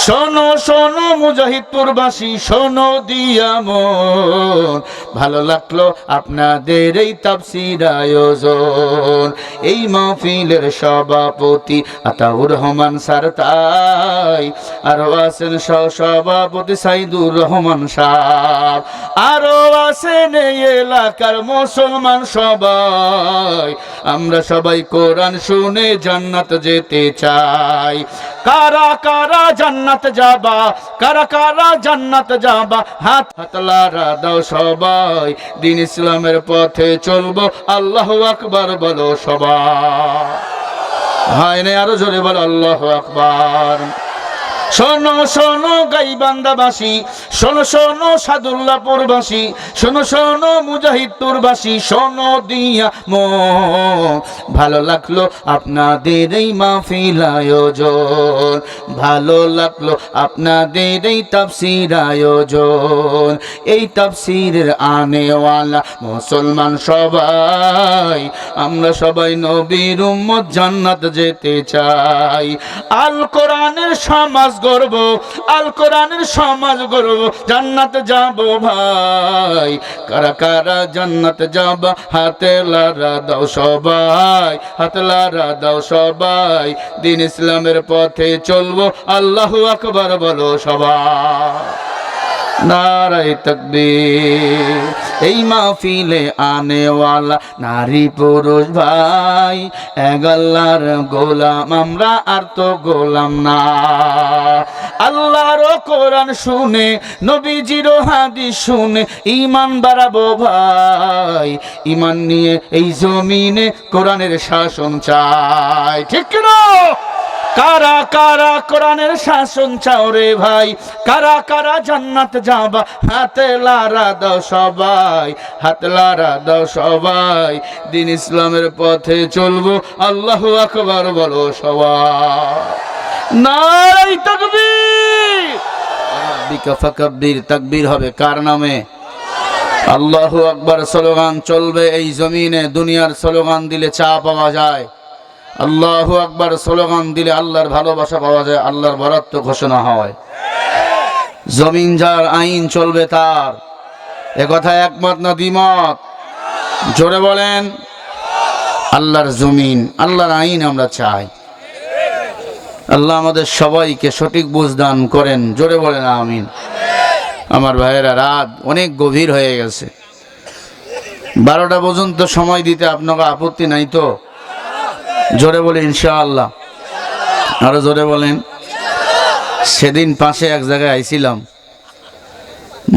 শোনো শোনো মুজাহিদপুরবাসী, শোনো দিয়া মন, ভালো লাগলো আপনাদের এই তাফসীর আয়োজন। এই মাহফিলের সভাপতি আতাউর রহমান স্যার, তাই আরো আছেন সভাপতি সাইদুর রহমান সাহেব, আরো আছেন এই এলাকার মুসলমান সবাই। আমরা সবাই কোরআন শুনে জান্নাত যেতে চাই। কারা কারা জান্নাত যাবা, কারা কারা জান্নাত যাবা, হাত হাতলারা দাও সবাই। দিন ইসলামের পথে চলবো, আল্লাহু আকবার বলো সবাই। হয় না, আরো জোরে বলো আল্লাহু আকবার। শোনো শোনো গাইবান্ধাবাসী, শোনো শোনো সাদুল্লাহপুরবাসী, শোনো শোনো মুজাহিদপুরবাসী, শোনো দিয়া মন, ভালো লাগলো আপনাদের এই মাহফিল আয়োজন, ভালো লাগলো আপনাদের এই তাফসীর আয়োজন। এই তাফসীরের আনেওয়ালা মুসলমান সবাই, আমরা সবাই নবীর উম্মত, জান্নাত যেতে চাই। আল কোরআনের সমাজ গর্ব, আল কোরআনের সমাজ গর্ব, জান্নাত যাব ভাই। কারা কারা জান্নাত যাব, হাতে লারা দাও সবাই, হাতে লারা দাও সবাই। দিন ইসলামের পথে চলবো, আল্লাহু আকবার বলো সবাই। নারায়ে তাকবীর। এই মাহফিলে আনেওয়ালা নারী পুরুষ ভাই, এক আল্লাহর গোলাম আমরা, আর তো গোলাম না। আল্লাহর কোরআন শুনে, নবীজির হাদিস শুনে ঈমান বাড়াবো ভাই। ঈমান নিয়ে এই জমিনে কোরআনের শাসন চাই, ঠিক না? কারা কারা কোরআনের শাসন চাও রে ভাই, কারা কারা জান্নাত যাবা, হাতে লারা দাও সবাই, হাতে লারা দাও সবাই। দিন ইসলামের পথে চলবো, আল্লাহু আকবার বলো সবাই। নারায়ে তাকবীর। রাব্বিকা ফাকাব্বির। তাকবীর হবে কার নামে? আল্লাহু আকবার স্লোগান চলবে এই জমিনে। দুনিয়ার স্লোগান দিলে চা পাওয়া যায়, আল্লাহু আকবার স্লোগান দিলে আল্লাহর ভালোবাসা পাওয়া যায়, আল্লাহর বরাদ্দ ঘোষণা হয়। জমিন যার, আইন চলবে তার। এ কথা একমত না দ্বিমত? জোরে বলেন। আল্লাহর জমিন, আল্লাহর আইন আমরা চাই। আল্লাহ আমাদের সবাইকে সঠিক বুঝ দান করেন, জোরে বলেন আমিন। আমার ভাইয়েরা, রাত অনেক গভীর হয়ে গেছে, 12টা পর্যন্ত সময় দিতে আপনাকে আপত্তি নাই তো? জোরে বলে ইনশাআল্লাহ। আরো জোরে বলেন। সেদিন পাশে এক জায়গায় আইছিলাম,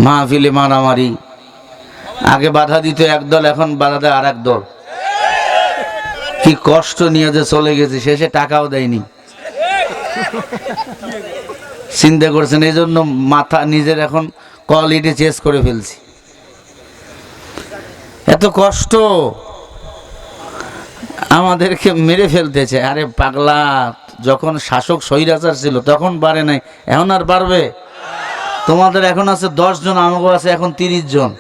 মাহফিলে মারামারি। আগে বাধা দিত একদল, এখন বাধা দেয় আর এক দল। কি কষ্ট নিয়ে যে চলে গেছে, শেষে টাকাও দেয়নি। চিন্তা করছেন? এই জন্য মাথা নিজের এখন কোয়ালিটি চেঞ্জ করে ফেলছি। এত কষ্ট, আমাদেরকে মেরে ফেলতেছে। আরে পাগলা, যখন শাসক স্বৈরাচার ছিল তখন পারে নাই, এখন আর পারবে? তোমাদের এখন আছে 10 জন, আমাকে আছে এখন 30 জন।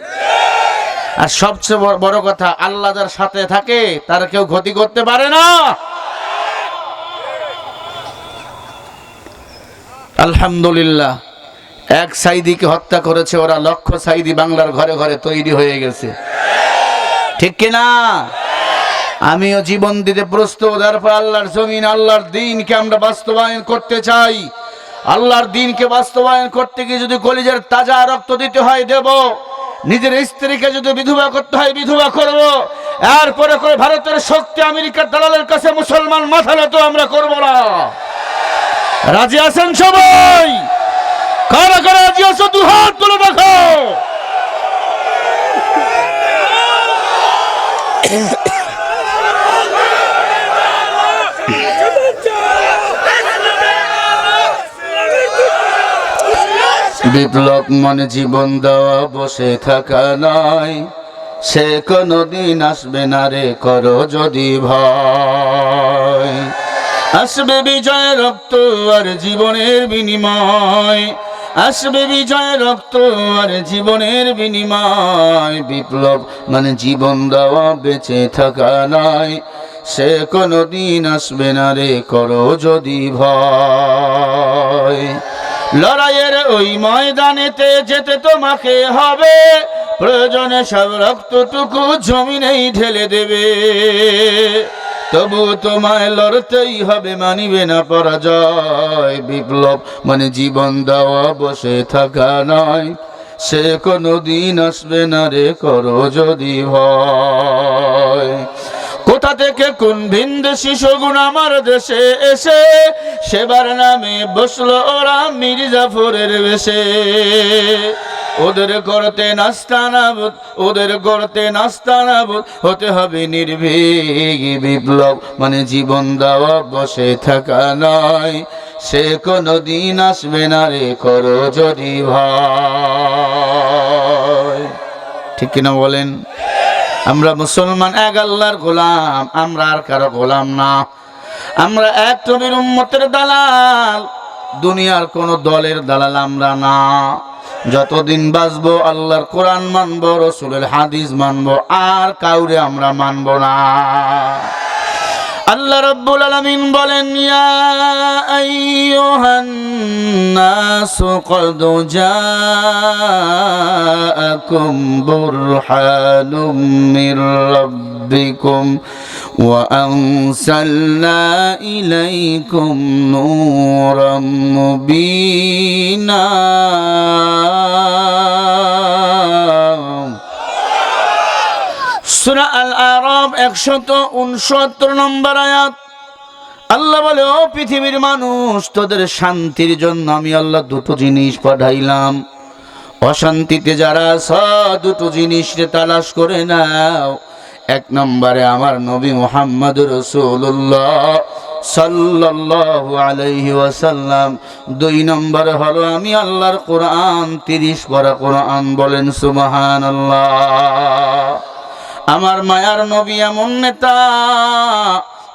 আর সবচেয়ে বড় কথা, আল্লাহ যার সাথে থাকে তার কেউ ক্ষতি করতে পারে না। আলহামদুলিল্লাহ, এক সাইদিকে হত্যা করেছে ওরা, লক্ষ সাইদি বাংলার ঘরে ঘরে তৈরি হয়ে গেছে, ঠিক কিনা? আমিও জীবন দিতে প্রস্তুত। তারপর আল্লাহর জমিন, আল্লাহর দ্বীনকে আমরা বাস্তবায়ন করতে চাই। আল্লাহর দ্বীনকে বাস্তবায়ন করতে গিয়ে যদি কলিজার তাজা রক্ত দিতে হয় দেব, নিজের স্ত্রীকে যদি বিধবা করতে হয় বিধবা করব। এরপরে করে ভারতের শক্তি, আমেরিকার দালালের কাছে মুসলমান মাথা নত আমরা করব না। রাজি আছেন সবাই? কারা কারা রাজি আছো? দুহাত তুলে দেখো। বিপ্লব মানে জীবন দেওয়া, বসে থাকা নয়। সে কোনদিন আসবে না রে, করো যদি ভয়। আসবে বিজয়, রক্ত আর জীবনের বিনিময়। আসবে বিজয়, রক্ত আর জীবনের বিনিময়। বিপ্লব মানে জীবন দেওয়া, বেঁচে থাকা নয়। সে কোনদিন আসবে না রে, করো যদি ভয়। লড়াইয়ের ওই ময়দানেতে যেতে তোমাকে হবে, প্রয়োজনে সব রক্তটুকু জমিনেই ঢেলে দেবে, তবু তোমায় লড়তেই হবে, মানিবে না পরাজয়। বিপ্লব মানে জীবন দেওয়া, বসে থাকা নয়, সে কোনো দিন আসবে না রে, করো যদি ভয়। কোথা থেকে কোন ভিনদেশি শগুন আমার দেশে এসে সেবার নামে বসলো ওরা মির্জাফরের বেশে। ওদের করতে নাস্তানাবুদ, ওদের করতে নাস্তানাবুদ হতে হবে নির্ভীক। বিপ্লব মানে জীবন দেওয়া, বসে থাকা নয়, সে কোনো দিন আসবে না রে, করো যদি ভয়। ঠিক কিনা বলেন? আমরা মুসলমান, এক আল্লাহর গোলাম, আমরা আর কারো গোলাম না। আমরা এক নবীর উম্মতের দালাল, দুনিয়ার কোন দলের দালাল আমরা না। যতদিন বাঁচবো আল্লাহর কোরআন মানবো, রাসূলের হাদিস মানবো, আর কাউরে আমরা মানবো না। আল্লাহ রাব্বুল আলামিন বলেন, ইয়া আইয়ুহান নাসু ক্বাদ জাআকুম বুরহানুম মির রাব্বিকুম ওয়া আনসালনা ইলাইকুম নূরাম মুবিনা। সূরা আল আরাফ 169 নম্বর আয়াত। আল্লাহ বলে, ও পৃথিবীর মানুষ, তোদের শান্তির জন্য আমি আল্লাহ দুটো জিনিস পাঠাইলাম। অশান্তিতে যারা আছো, দুটো জিনিসকে তালাশ করে নাও। এক নম্বরে আমার নবী মুহাম্মদুর রাসূলুল্লাহ সাল্লাল্লাহু আলাইহি ওয়াসাল্লাম। দুই নম্বরে হলো আমি আল্লাহর কোরআন, 30 পারা কোরআন। বলেন সুবহানাল্লাহ। আমার মায়ার নবী এমন নেতা,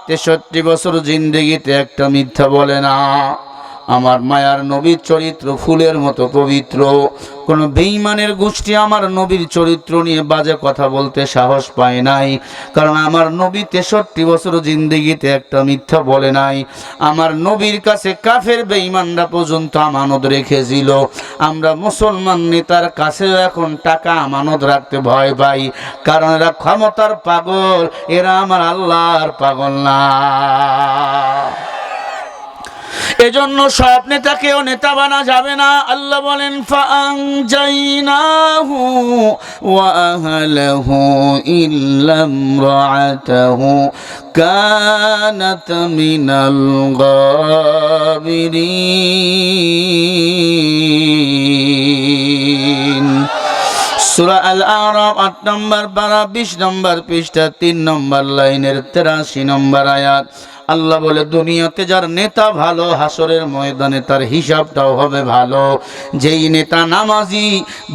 63 বছর জিন্দেগিতে একটা মিথ্যা বলে না। আমার মায়ার নবীর চরিত্র ফুলের মতো পবিত্র। কোন বেঈমানের গোষ্ঠী আমার নবীর চরিত্র নিয়ে বাজে কথা বলতে সাহস পায় নাই, কারণ আমার নবী 63 বছর জিন্দেগিতে একটা মিথ্যা বলে নাই। আমার নবীর কাছে কাফের বেঈমানরা পর্যন্ত আমানত রেখেছিল। আমরা মুসলমান নেতার কাছেও এখন টাকা আমানত রাখতে ভয় পাই, কারণ এরা ক্ষমতার পাগল, এরা আমার আল্লাহর পাগল না। এজন্য সব নেতাকেও নেতা বানা যাবে না। আল্লাহ বলেন, ফাআনজাইনাহু ওয়া আহলাহু ইল্লা ইমরাআতাহু কানাত মিনাল গাবিরিন। সূরা আল আরাফ 8 নম্বর পারা 20 নম্বর পৃষ্ঠা 3 নম্বর লাইনের 83 নম্বর আয়াত। আল্লাহ বলে, দুনিয়াতে যার নেতা ভালো, হাসরের ময়দানে তার হিসাবটাও হবে ভালো। যেই নেতা নামাজি,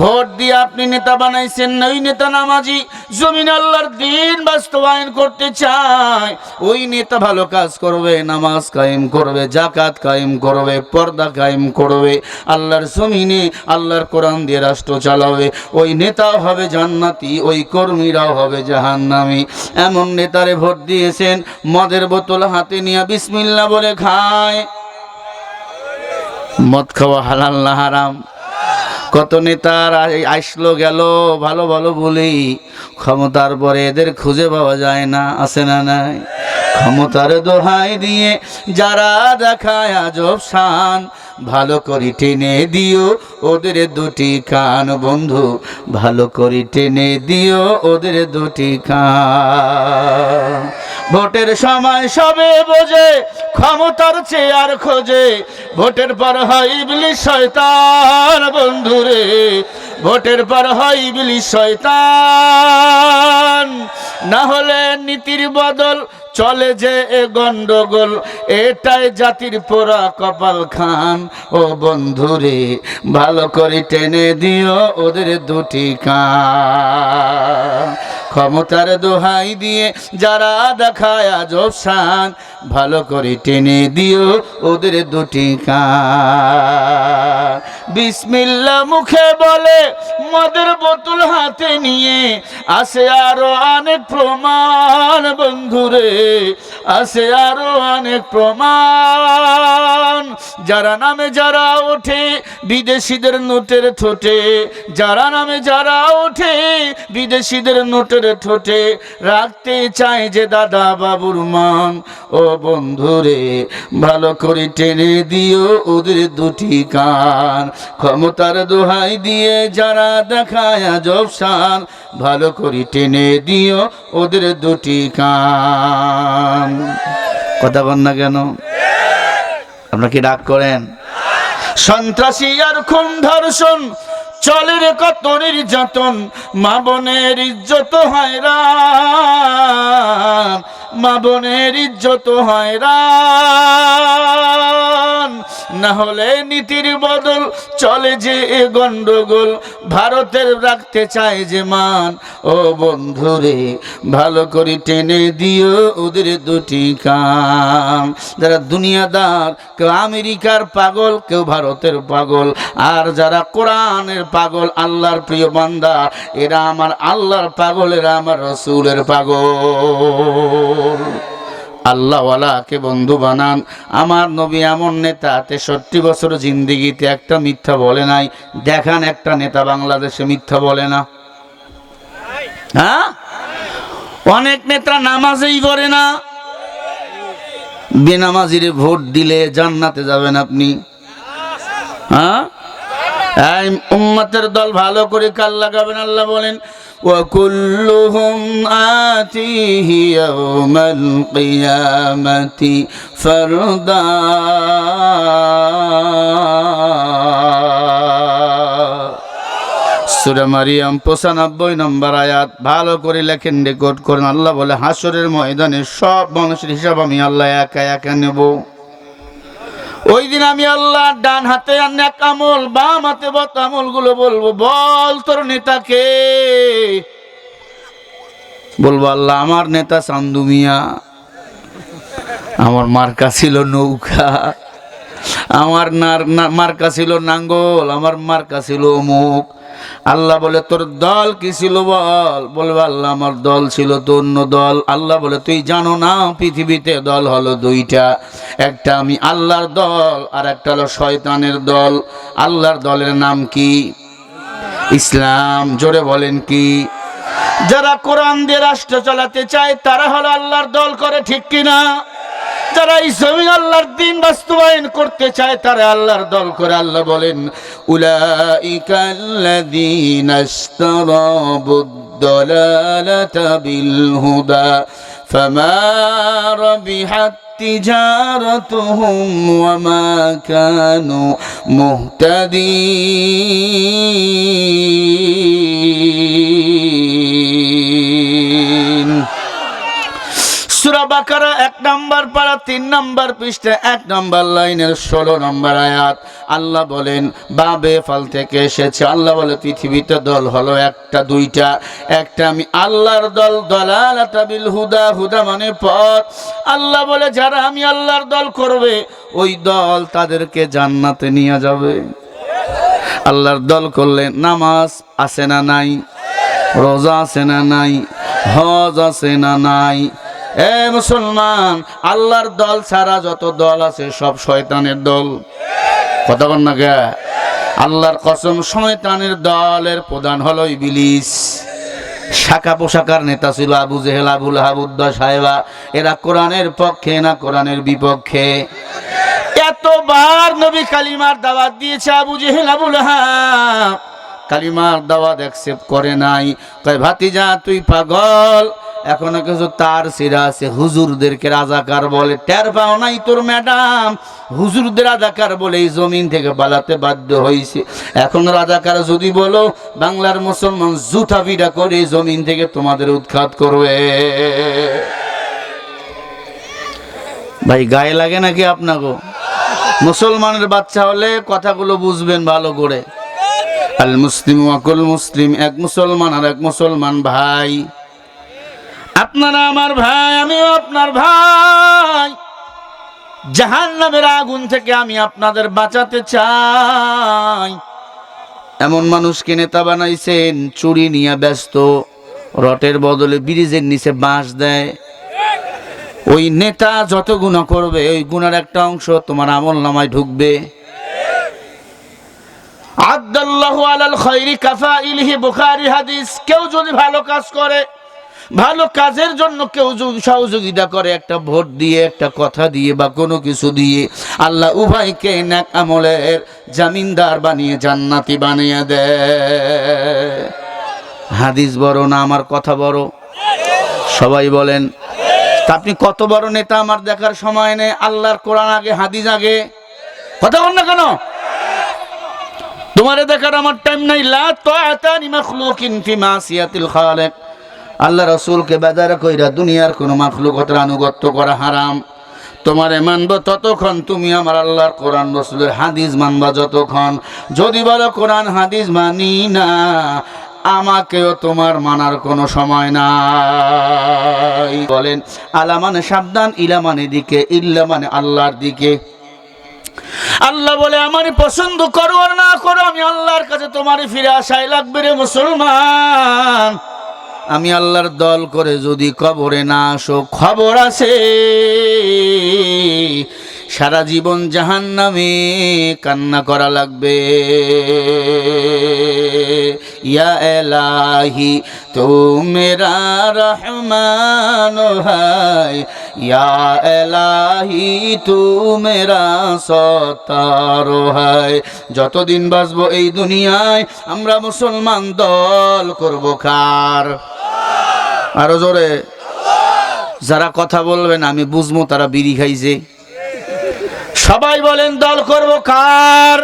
ভোট দিয়ে আপনি নেতা বানাইছেন, ওই নেতা নামাজি, জমিন আল্লাহর দ্বীন বাস্তবায়ন করতে চায়, ওই নেতা ভালো কাজ করবে, নামাজ কায়েম করবে, যাকাত কায়েম করবে, পর্দা কায়েম করবে, আল্লাহর জমিনে আল্লাহর কোরআন দিয়ে রাষ্ট্র চালাবে, ওই নেতাও হবে জান্নাতি, ওই কর্মীরাও হবে জাহান্নামী। এমন নেতারে ভোট দিয়েছেন, মদের বোতল হাতে নিয়ে বিসমিল্লাহ বলে খায়। মদ খাওয়া হালাল না হারাম? কত নেতার আসলো গেল ভালো ভালো বলি, ক্ষমতার পরে এদের খুঁজে পাওয়া যায় না, আছে না নাই? ক্ষমতার দোহাই দিয়ে যারা দেখায় আজব শান, ভালো করে টেনে দিও ওদের দুটি কান। বন্ধু, ভালো করে টেনে দিও ওদের দুটি কান। ভোটের সময় সবে বোঝে, ক্ষমতার চেয়ার খোঁজে, ভোটের পর হয় ইবলিস শয়তান। বন্ধুরে, ভোটের পর হয় ইবলিস শয়তান। না হলে নীতির বদল চলে যে এ গন্ডগোল, এটাই জাতির পোড়া কপাল খান। ও বন্ধুরে, ভালো করে টেনে দিও ওদের দুটি কান। ক্ষমতার দোহাই দিয়ে যারা দেখায় আজব শান, ভালো করে টেনে দিও ওদের দুটি কান। বিসমিল্লাহ মুখে বলে, মদের বোতল হাতে নিয়ে আসে আরো অনেক প্রমাণ। বন্ধুরে, আছে আরো অনেক প্রমাণ। যারা নামে যারা ওঠে বিদেশিদের নোটের ঠোঁটে, যারা নামে যারা ওঠে বিদেশিদের নোটের ঠোঁটে, রাখতে চায় যে দাদা বাবুর মান, ও বন্ধুরে ভালো করে টেনে দিও ওদের দুটি কান। ক্ষমতার দোহাই দিয়ে যারা দেখায় আজব শান, ভালো করে টেনে দিও ওদের দুটি কান। কথা বল না কেন? আপনারা কি রাগ করেন? সন্ত্রাসী আর খুন ধর্ষণ চলে রে কত নির্যাতন, মা বোনের ইজ্জত হয়রান, মা বোনের ইজ্জত হয়রান। না হলে নীতির বদল চলে যে এ গন্ডগোল, ভারতের রাখতে চায় যে মান, ও বন্ধুরে ভালো করে টেনে দিও ওদের দুটি কান। যারা দুনিয়াদার, কেউ আমেরিকার পাগল, কেউ ভারতের পাগল, আর যারা কোরআনের পাগল, আল্লাহর প্রিয় বান্দা, এরা আমার আল্লাহর পাগল, এরা আমার রসুলের পাগল। আল্লাহওয়ালাকে বন্ধু বানান। আমার নবী এমন নেতা, 63 বছর জিন্দিগিতে একটা মিথ্যা বলে নাই। দেখান একটা নেতা বাংলাদেশে মিথ্যা বলে না? হ্যাঁ, অনেক নেতা নামাজই পড়ে না। বেনামাজিরে ভোট দিলে জান্নাতে যাবেন আপনি? হ্যাঁ, এই উম্মতের দল ভালো করে কাল লাগাবেন। আল্লাহ বলেন وَكُلُّهُمْ آتِيهِ يَوْمَ الْقِيَامَةِ فَرْدًا। সূরা মারিয়াম 95 নম্বর আয়াত। ভালো করে লেখেন, রেকর্ড করেন। আল্লাহ বলে হাসরের ময়দানে সব মানুষের হিসাব আমি আল্লাহ একা একা নেব। ওই দিন আমি আল্লাহ ডান হাতে নেক আমল, বাম হাতে বদ আমলগুলো বলবো, বল তোর নেতাকে। বলবো আল্লাহ আমার নেতা চান্দু মিয়া, আমার মার্কা ছিল নৌকা, আমার মার্কা ছিল নাঙ্গল, আমার মার্কা ছিল অমুক। আল্লাহ বলে তোর দল কি ছিল বল? বলবে আল্লাহ আমার দল ছিল তো অন্য দল। আল্লাহ বলে তুই জানো না পৃথিবীতে দল হলো দুইটা, একটা আমি আল্লাহর দল আর একটা হলো শয়তানের দল। আল্লাহর দলের নাম কি? ইসলাম। জোরে বলেন কি? যারা কোরআন দিয়ে রাষ্ট্র চালাতে চায় তারা হলো আল্লাহর দল করে, ঠিক কিনা? যারা এই জমিন আল্লাহর দ্বীন বাস্তবায়ন করতে চায় তারা আল্লাহর দল করে। আল্লাহ বলেন উলাইকাল্লাযীনা ইশতারাবুদ-দালালাতা বিল-হুদা ফামা রাবিহাত তিজারাতুহুম ওয়া মা কানু মুহতাদিন। সূরা বাকারা 1 নম্বর পারা 3 নম্বর পৃষ্ঠা 1 নম্বর লাইনের 16 নম্বর আয়াত। আল্লাহ বলেন বাবে ফাল থেকে এসেছে। আল্লাহ বলে পৃথিবীতে দল হলো একটা দুইটা, একটা আমি আল্লাহর দল, দালালাতা বিল হুদা, হুদা মানে পথ। আল্লাহ বলে যারা আমি আল্লাহর দল করবে ওই দল তাদেরকে জান্নাতে নিয়ে যাবে। আল্লাহর দল করলে নামাজ আছে না নাই? রোজা আছে না নাই? হজ আছে না নাই? এ মুসলমান, আল্লাহর দল ছাড়া যত দল আছে সব শয়তানের দল। কথা বল না কে? আল্লাহর কসম, শয়তানের দলের প্রধান হলো ইবলিস। শাখা পোশাকার নেতা ছিল আবু জেহেল, আবু লাহাব, উদ্বা সাহেবা। এরা কোরআনের পক্ষে না কোরআনের বিপক্ষে? এতবার নবী কালিমার দাওয়াত দিয়েছে আবু জেহেল, আবু লাহাব, কালিমার দাওয়াত অ্যাকসেপ্ট করে নাই। কয় ভাতিজা তুই পাগল, এখনো কিছু তার সিরা আছে, হুজুরদেরকে রাজাকার বলে। টের পাও নাই তোর ম্যাডাম? হুজুরদের রাজাকার বলে এই জমিন থেকে পালাতে বাধ্য হয়েছে। এখন রাজাকার যদি বলো, বাংলার মুসলমান জুতা পিটা করে জমিন থেকে তোমাদের উৎখাত করবে। ভাই গায়ে লাগে নাকি আপনাকে? মুসলমানের বাচ্চা হলে কথাগুলো বুঝবেন ভালো করে। আল মুসলিম ওয়াকুল মুসলিম, এক মুসলমান আর এক মুসলমান ভাই। আপনারা আমার ভাই, আমিও আপনার ভাই। জাহান্নামের আগুন থেকে আমি আপনাদের বাঁচাতে চাই। এমন মানুষকে নেতা বানাইছেন, চুরি নিয়ে ব্যস্ত, রটের বদলে ব্রিজের নিচে বাঁশ দেয়। ওই নেতা যত গুনাহ করবে ওই গুনার একটা অংশ তোমার আমলনামায় ঢুকবে। আদাল্লাহু আলাল খায়রি কাফাইলিহি, বুখারী হাদিস। কেউ যদি ভালো কাজ করে, ভালো কাজের জন্য কেউ যদি সহযোগিতা করে, একটা ভোট দিয়ে, একটা কথা দিয়ে বা কোনো কিছু দিয়ে, আল্লাহ উভয়কে নেক আমলের জামিনদার বানিয়ে জান্নাতি বানিয়ে দেয়। হাদিস বড় না আমার কথা বড়? সবাই বলেন। তা আপনি কত বড় নেতা আমার দেখার সময় নেই। আল্লাহর কোরআন আগে, হাদিস আগে। কথা বল না কেন? তোমারে দেখার আমার টাইম নাই। লা তাআতা লিমাখলুকিন ফি মাসিয়াতিল খালিক। আল্লাহ রাসূলকে বেজার কইরা দুনিয়ার কোন মাখলুকের আনুগত্য করা হারাম। তোমারে মানব ততক্ষণ তুমি আমার আল্লাহর কোরআন রাসূলের হাদিস মানবা যতক্ষণ। যদি বলো কোরআন হাদিস মানি না, আমাকেও তোমার মানার কোনো সময় নাই। বলেন আলা মানে সাবধান, ইলা মানে দিকে, ইল্লা মানে আল্লাহর দিকে। আল্লাহ বলে আমারই পছন্দ করো আর না করো, আমি আল্লাহর কাছে তোমারই ফিরে আসাই লাগবে রে মুসলমান। আমি আল্লাহর দল করে যদি কবরে না আসো, খবর আছে সারা জীবন জাহান্নামে কান্না করা লাগবে। ইয়া এলাহি তু মেরা রহমান হায়, ইয়া এলাহি তু মেরা সত্তার হায়। যতদিন বাঁচবো এই দুনিয়ায় আমরা মুসলমান দল করব কার? আরো জোরে। যারা কথা বলবেন আমি বুঝবো তারা বিড়ি খাইছে। সবাই বলেন দল করব কার?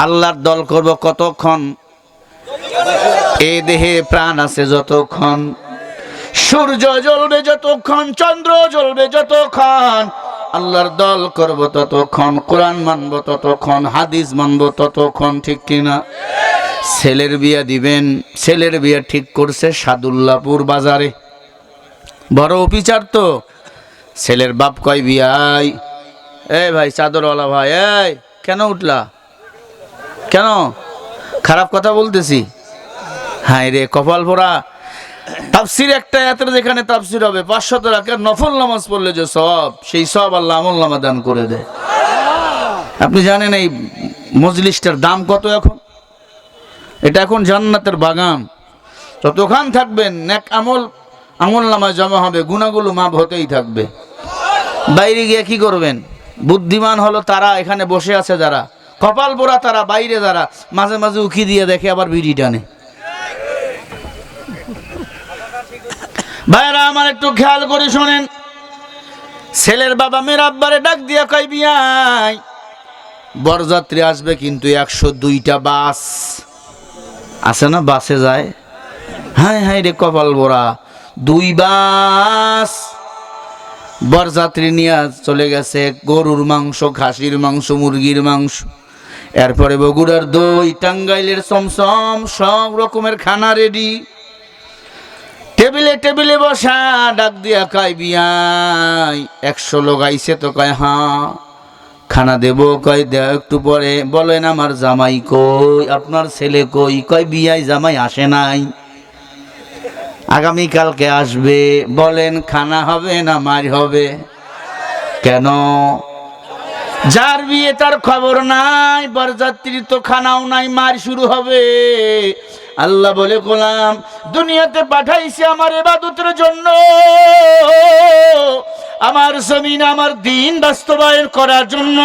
আল্লাহর দল করব কতক্ষণ? এ দেহে প্রাণ আছে যতক্ষণ, সূর্য জ্বলবে যতক্ষণ, চন্দ্র জ্বলবে যতক্ষণ, আল্লাহর দল করব ততক্ষণ, কোরআন মানব ততক্ষণ, হাদিস মানব ততক্ষণ। ঠিক কিনা? ছেলের বিয়া দিবেন, ছেলের বিয়া ঠিক করছে সাদুল্লাপুর বাজারে। বড় অফিসার তো। ছেলের বাপ কয় বিয়াই, এই ভাই চাদরওয়ালা ভাই, এই কেন উঠলা? কেন? খারাপ কথা বলতেছি? হায় রে কপাল পোড়া। তাফসির একটা আয়াতের যেখানে তাফসির হবে 500 রাকাত নফল নামাজ পড়লে যে সওয়াব, সেই সওয়াব আল্লাহ আমলনামা দান করে দেয়। আপনি জানেন এই মজলিসটার দাম কত এখন? এটা এখন জান্নাতের বাগান। যতক্ষণ থাকবেন নেক আমলনামা জমা হবে, গুনাহগুলো মাপ হতেই থাকবে। বাইরে গিয়ে কি করবেন? বুদ্ধিমান হলো তারা এখানে বসে আছে যারা, কপাল পোড়া তারা বাইরে যারা মাঝে মাঝে উকি দিয়ে দেখে আবার বিড়ি টানে। ভাইরা আমার একটু খেয়াল করে শোনেন। ছেলের বাবা মেয়ের আব্বারে ডাক দিয়া কয় বিয়াই, বরযাত্রী আসবে কিন্তু 102টা বাস আছে না, বাসে যায়। হায় হায় রে কপাল পোড়া, 2 বাস বরযাত্রী নিয়ে চলে গেছে। গরুর মাংস, খাসির মাংস, মুরগির মাংস, এরপরে বগুড়ার দই, টাঙ্গাইলের চমচম, সব রকমের খানা রেডি। টেবিলে টেবিলে বসা, ডাক দিয়া কয় বিয়াই 100 লোক আইছে তো? কয় হ্যাঁ। খানা দেব? কয় দেও একটু পরে। বলেন আমার জামাই কই? আপনার ছেলে কই? কয় বিয়াই জামাই আসে নাই, আগামীকালকে আসবে। বলেন খানা হবে না মার হবে? কেন? যার বিয়ে তার খবর নাই, বরযাত্রী তো খানাও নাই, মার শুরু হবে। আল্লাহ বলে গোলাম দুনিয়াতে পাঠাইছে আমার ইবাদতের জন্য, আমার জমিন আমার দিন বাস্তবায়ন করার জন্য।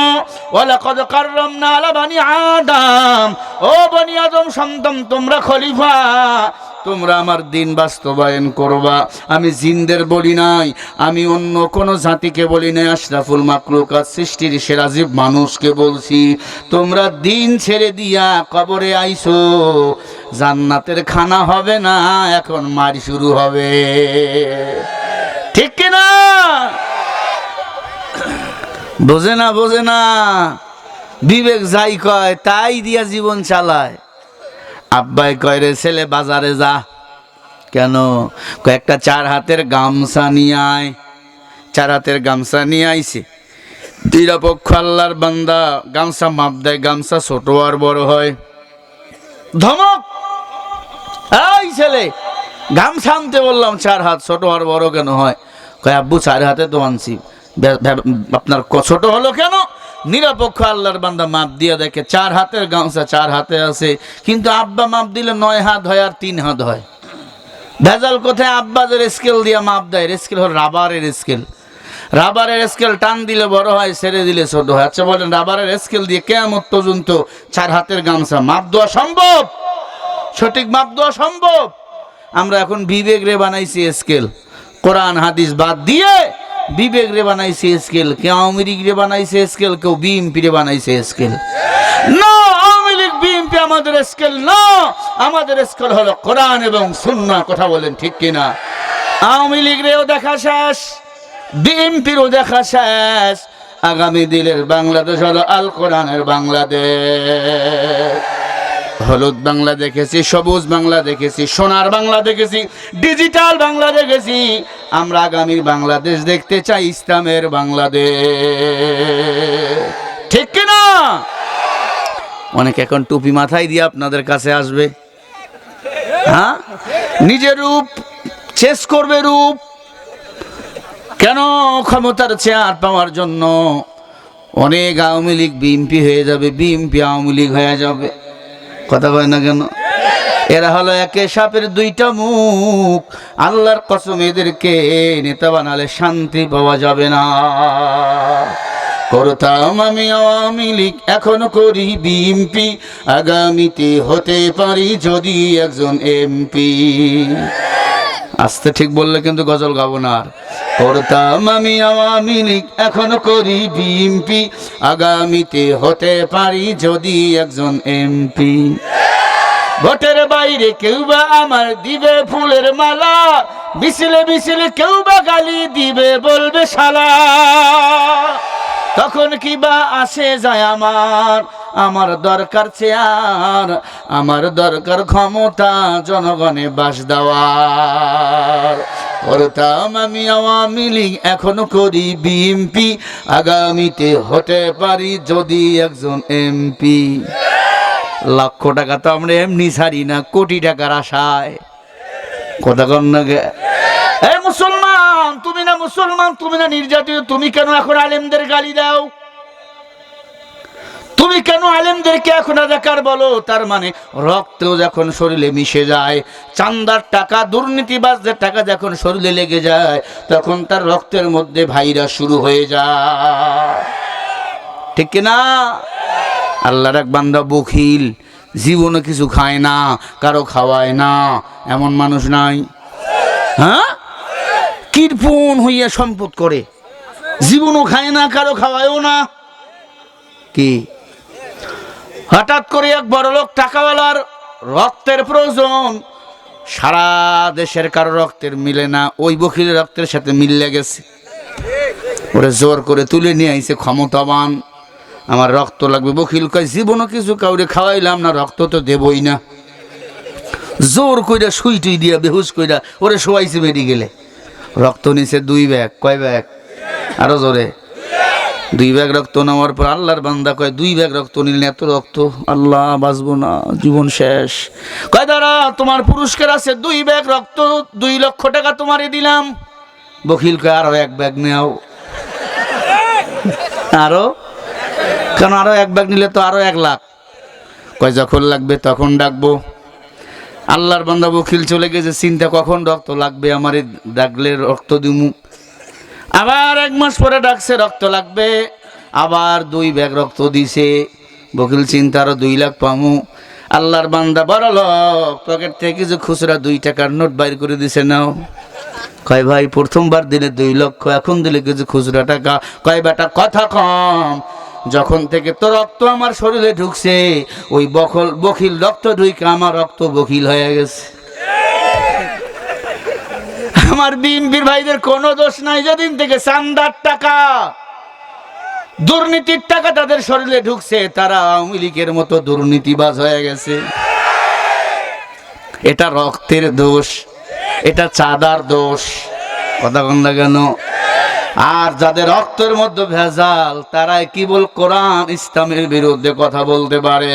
ওয়ালাকাদ কাররামনা আলা বানি আদম, ও বনি আদম সন্তান তোমরা খলিফা, তোমরা আমার দিন বাস্তবায়ন করবা। আমি জিনদের বলি নাই, আমি অন্য কোন জাতিকে বলি নাই, আশরাফুল মাখলুকাত সৃষ্টির সেরা জীব মানুষকে বলছি। তোমরা দিন ছেড়ে দিয়া কবরে আইছো, জান্নাতের খানা হবে না, এখন মার শুরু হবে। ঠিক কিনা? বোঝে না, বোঝে না। বিবেক যাই কয় তাই দিয়া জীবন চালায়। আব্বাই কয় রে ছেলে বাজারে যা। কেন? কয়েকটা 4 হাতের গামছা নিয়ে আয়। 4 হাতের গামছা নিয়ে আইছে। নিরপেক্ষ আল্লাহর বান্দা গামছা মাপ দেয়, গামছা ছোট আর বড় হয়। ধমক, এই ছেলে গামছা আনতে বললাম 4 হাত, ছোট আর বড় কেন হয়? কয় আব্বু 4 হাতে তো আনছি। আপনার ছোট হলো কেন? নিরপেক্ষ আল্লাহর বান্দা মাপ দিয়ে দেখে 4 হাতের গামছা 4 হাতে আছে, কিন্তু আব্বা মাপ দিলে 9 হাত হয় আর 3 হাত হয়। ভেজাল কোথায়? আব্বা যে স্কেল দিয়ে মাপ দেয়, স্কেল হল রাবারের স্কেল। রাবারের স্কেল টান দিলে বড় হয়, ছেড়ে দিলে ছোট হয়। আচ্ছা বলেন, রাবারের স্কেল দিয়ে কিয়ামত পর্যন্ত 4 হাতের গামছা মাপ দেওয়া সম্ভব? সঠিক মাপ দেওয়া সম্ভব? আমরা এখন বিবেক রে বানাইছি স্কেল, কোরআন হাদিস বাদ দিয়ে বিবেক রে বানাইছে স্কেল। কেউ আওয়ামী লীগ রে বানাইছে স্কেল, কেউ বিএনপি রে বানাইছে স্কেল। না, আওয়ামী লীগ বিএনপি আমাদের স্কেল না, আমাদের স্কেল হলো কোরআন এবং সুন্নাহ। কথা বলেন ঠিক কিনা? আওয়ামী লীগ রেও দেখা শেষ, বিএনপিরও দেখা শেষ। আগামী দিনের বাংলাদেশ হলো আল কোরআনের বাংলাদেশ। হলুদ বাংলা দেখেছি, সবুজ বাংলা দেখেছি, সোনার বাংলা দেখেছি, ডিজিটাল বাংলা দেখেছি। আমরা আগামীর বাংলাদেশ দেখতে চাই ইসলামের বাংলাদেশ। ঠিক কিনা? অনেক এখন টুপি মাথায় দিয়ে আপনাদের কাছে আসবে, হ্যাঁ, নিজের রূপ চেস করবে। রূপ কেন? ক্ষমতার চেয়ার পাওয়ার জন্য। অনেক আওয়ামী লীগ বিএনপি হয়ে যাবে, বিএনপি আওয়ামী লীগ হয়ে যাবে। কথা কয় না কেন? এরা হলো একে সাপের 2টা মুখ। আল্লাহর কসম, এদেরকে নেতা বানালে শান্তি পাওয়া যাবে না। করতাম আমি আওয়ামী লীগ, এখনো করি বিএনপি, আগামীতে হতে পারি যদি একজন এমপি। আস্তে ঠিক বললে কিন্তু গজল গাবো না আর। করতাম আমি আওয়ামী লীগ, এখনো করি বিএনপি, আগামীতে হতে পারি যদি একজন এমপি। ভোটের বাইরে কেউ বা আমার দিবে ফুলের মালা, মিছিলে মিছিলে কেউ বা গালি দিবে, বলবে শালা। তখন কি বা আসে যায় আমার? আমার দরকার চেয়ার, আমার দরকার ক্ষমতা, জনগণে বাস দেওয়ার। করতাম আমি আওয়ামী লীগ, এখনো করি বিএনপি, আগামীতে হতে পারি যদি একজন এমপি। লক্ষ টাকা তো আমরা এমনি ছাড়ি না, কোটি টাকার আশায়। কথা কন না গে? এই মুসলমান, তুমি না মুসলমান, তুমি না নির্যাতিত, তুমি কেন এখন আলেমদের গালি দাও? তুমি কেন আলেমদেরকে এখন রাজাকার বলো? তার মানে রক্ত যখন শরীরে মিশে যায়, চান্দার টাকা, দুর্নীতিবাজদের টাকা যখন শরীরে লেগে যায়, তখন তার রক্তের মধ্যে ভাইরাস শুরু হয়ে যায়। ঠিক কিনা? আল্লাহর এক বান্দা বখিল, জীবনে কিছু খায় না, কারো খাওয়ায় না, এমন মানুষ নাই? হ্যাঁ, কৃপণ হইয়া সম্পদ করে, জীবনও খায় না, কারো খাওয়ায়ও না। কি হঠাৎ করে এক বড় লোক টাকাওয়ালার রক্তের প্রয়োজন, সারা দেশের কারো রক্তের মিলে না, ওই বখিলের রক্তের সাথে মিলে গেছে। ওরে জোর করে তুলে নিয়ে আইছে ক্ষমতাবান, আমার রক্ত লাগবে। বখিল কয়, জীবনও কিছু কাউরে খাওয়াইলাম না, রক্ত তো দেবই না। জোর কইরা সুই টুই দিয়া বেহুশ কইরা ওরে শোয়াইছে মেডিকেলে। রক্ত নিছে 2 ব্যাগ। কয় ব্যাগ? আরো জোরে। 2 ব্যাগ রক্ত নেওয়ার পর আল্লাহর বান্দা কয়, 2 ব্যাগ রক্ত নিলেন, এত রক্ত, আল্লাহ বাঁচবো না, জীবন শেষ। কয়, দাঁড়া, তোমার পুরস্কার আছে, 2 ব্যাগ রক্ত, 2 লক্ষ টাকা তোমারে দিলাম। বখিল কয়, আরো 1 ব্যাগ নেও। আরো কেন? আরো 1 ব্যাগ নিলে তো আরো 1 লাখ। কয়, যখন লাগবে তখন ডাকবো। আল্লাহর বান্দা বখিল চলে গেছে, চিন্তা কখন রক্ত লাগবে, আমারে ডাকলে রক্ত দিমু। আবার 1 মাস পরে ডাকছে, রক্ত লাগবে, আবার 2 ব্যাগ রক্ত দিছে। বকিল চিন্তা, আরো 2 লাখ পামু। আল্লাহর বান্দা বড় লোক, পকেট থেকে কিছু খুচরা 2 টাকার নোট বাইর করে দিছে, নাও। কয়, ভাই প্রথমবার দিলে 2 লক্ষ, এখন দিলে কিছু খুচরা টাকা। কয়, বেটা কথা কম, যখন থেকে তো রক্ত আমার শরীরে ঢুকছে, ওই বখিল রক্ত ঢুকে আমার রক্ত বখিল হয়ে গেছে। আমার বিএনপির ভাইদের কোনো দোষ নাই, যেদিন থেকে চান্দার টাকা, দুর্নীতির টাকা তাদের শরীরে ঢুকছে, তারা আওয়ামী লীগের মতো দুর্নীতিবাজ হয়ে গেছে। এটা রক্তের দোষ, এটা চাঁদার দোষ। কথা কন না কেন? আর যাদের রক্তের মধ্যে ভেজাল, তারাই কেবল কোরআন ইসলামের বিরুদ্ধে কথা বলতে পারে।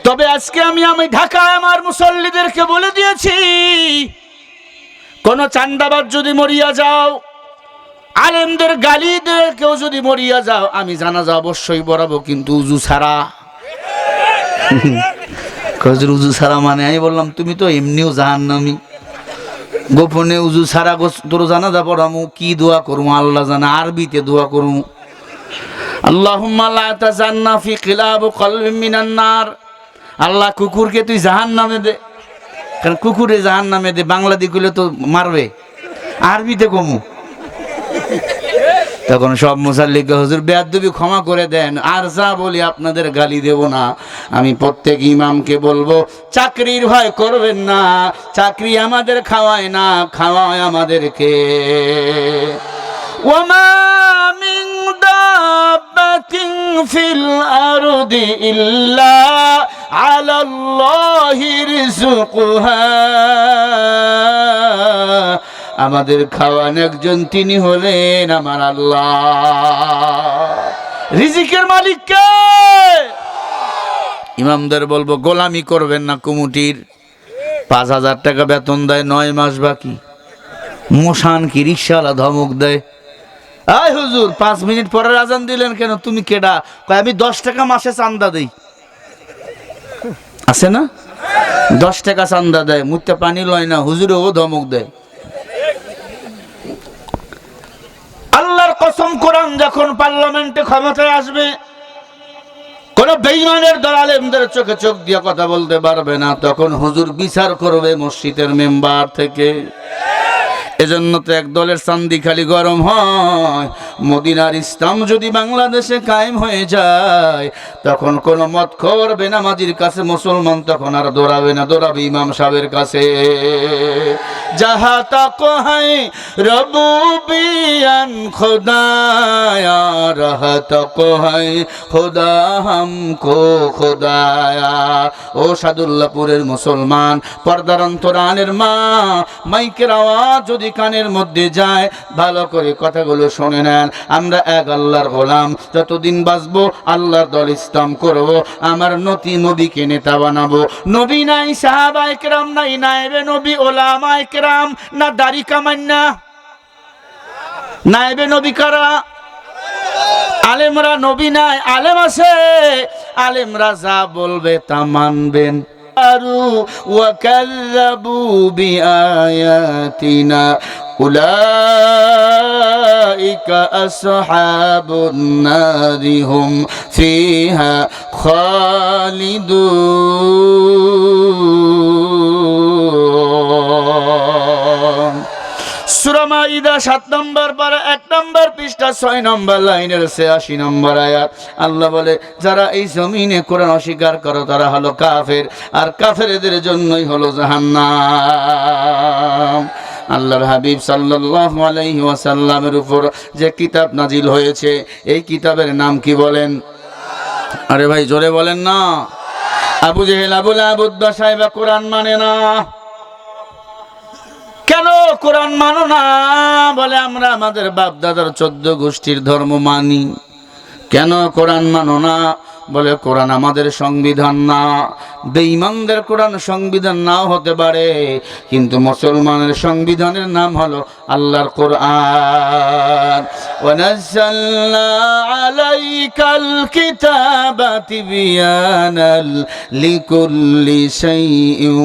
তো তবে আজকে আমি ঢাকায় আমার মুসল্লিদেরকে বলে দিয়েছি, কোন চান্দাবাজ যদি মরিয়া যাও, আলেমদের গালি দিয়ে কেউ যদি মরিয়া যাও, আমি জানাজা অবশ্যই পড়াবো, কিন্তু উজু ছাড়া। উজু ছাড়া মানে? আমি বললাম তুমি তো এমনিও জাহান্নামী, গোপনে উজু ছাড়া তোর জানাজা পড়ামু, কি দোয়া করবো আল্লাহ জানা, আরবিতে দোয়া করবো, আল্লাহুম্মা লা তাজান্না ফি কিলাব কলবি মিনান নার। আল্লাহ কুকুরকে তুই জাহান্নামে দে, কারণ কুকুরে জাহান্নামে দে, বাংলাদেশ কইলে তো মারবে, আরবিতে কমু। তখন সব মুসাল্লিকে হুজুর বেয়াদবি ক্ষমা করে দেন, আর যা বলি আপনাদের গালি দেব না। আমি প্রত্যেক ইমামকে বলবো, চাকরির ভয় করবেন না, চাকরি আমাদের খাওয়ায় না, খাওয়ায় আমাদেরকে। ওয়ামা মিন দাব্বাতিন ফিল আরদি ইল্লা আলাল্লাহি রিজকুহা। আমাদের খাওয়ান একজন, তিনি হলেন আমার আল্লাহ। রিজিকের মালিক কে? ইমামদের বলবো গোলামি করবেন না কমিটির। 5,000 টাকা বেতন দেয়, 9 মাস বাকি। মোশান কি রিকশাওয়ালা ধমক দেয়, আয় হুজুর 5 মিনিট পরে আজান দিলেন কেন, তুমি কেডা? কয় আমি 10 টাকা মাসে চান্দা দেই। আছে না? 10 টাকা চান্দা দেয়, মুখতে পানি লয় না, হুজুরেও ধমক দেয়। আল্লাহর কসম, কোরআন যখন পার্লামেন্টে ক্ষমতায় আসবে, কোন বেঈমানের দল আলেমদের চোখে চোখ দিয়ে কথা বলতে পারবে না, তখন হুজুর বিচার করবে মসজিদের মেম্বার থেকে। এজন্য তো এক দলের চান্দি খালি গরম হয়। মদিনার ইসলাম যদি বাংলাদেশে কায়েম হয়ে যায়, তখন কোন মদখোর বেনামাজির কাছে মুসলমান তখন আর দৌড়াবে না, দৌড়াবে ইমাম সাহেবের কাছে। जहाँ तक है रबूबियन खुदाया, रहा तक है खुदा हमको खुदाया। ও সাদুল্লাহপুরের মুসলমান, পর্দার অন্তরালের মা, মাইকের আওয়াজ যদি কানের মধ্যে যায়, ভালো করে কথাগুলো শুনে নেন। আমরা এক আল্লাহর গোলাম, যতদিন বাঁচবো আল্লাহর দল ইসলাম করব, আমার নবীকে নেতা বানাবো। নবী নাই, সাহাবায়ে কেরাম নাই, নায়েবে নবী, ওলামায়ে কেরাম না, দাড়ি কামান্না। নায়েবে নবী কারা? আলেমরা। নবী নাই, আলেম আছে, আলেমরা যা বলবে তা মানবেন। وكذبوا بآياتنا أولئك أصحاب النار هم فيها خالدون। সূরা মাইদা 7 নম্বর পারা 1 নম্বর পৃষ্ঠা 6 নম্বর লাইনের 86 নম্বর আয়াত। আল্লাহ বলে, যারা এই জমিনে কোরআন অস্বীকার করে তারা হলো কাফের, আর কাফেরদের জন্যই হলো জাহান্নাম। আল্লাহর হাবিব সাল্লাল্লাহু আলাইহি ওয়াসাল্লামের উপর যে কিতাব নাজিল হয়েছে, এই কিতাবের নাম কি বলেন? আরে ভাই জোরে বলেন না। আবু জেহেল, আবু লাহাব, উতবা সাহেবা কোরআন মানে না। কেন কোরআন মানো না? বলে আমরা আমাদের বাপ দাদার 14 গোষ্ঠীর ধর্ম মানি। কেন কোরআন মানো না? বলে কোরআন আমাদের সংবিধান না। বেঈমানদের কোরআন সংবিধান নাও হতে পারে, কিন্তু মুসলমানের সংবিধানের নাম হলো আল্লাহর কোরআন। ওয়ানাজ্জালনা আলাইকাল কিতাবা তিবয়ানাল লিকুল্লি শাইইন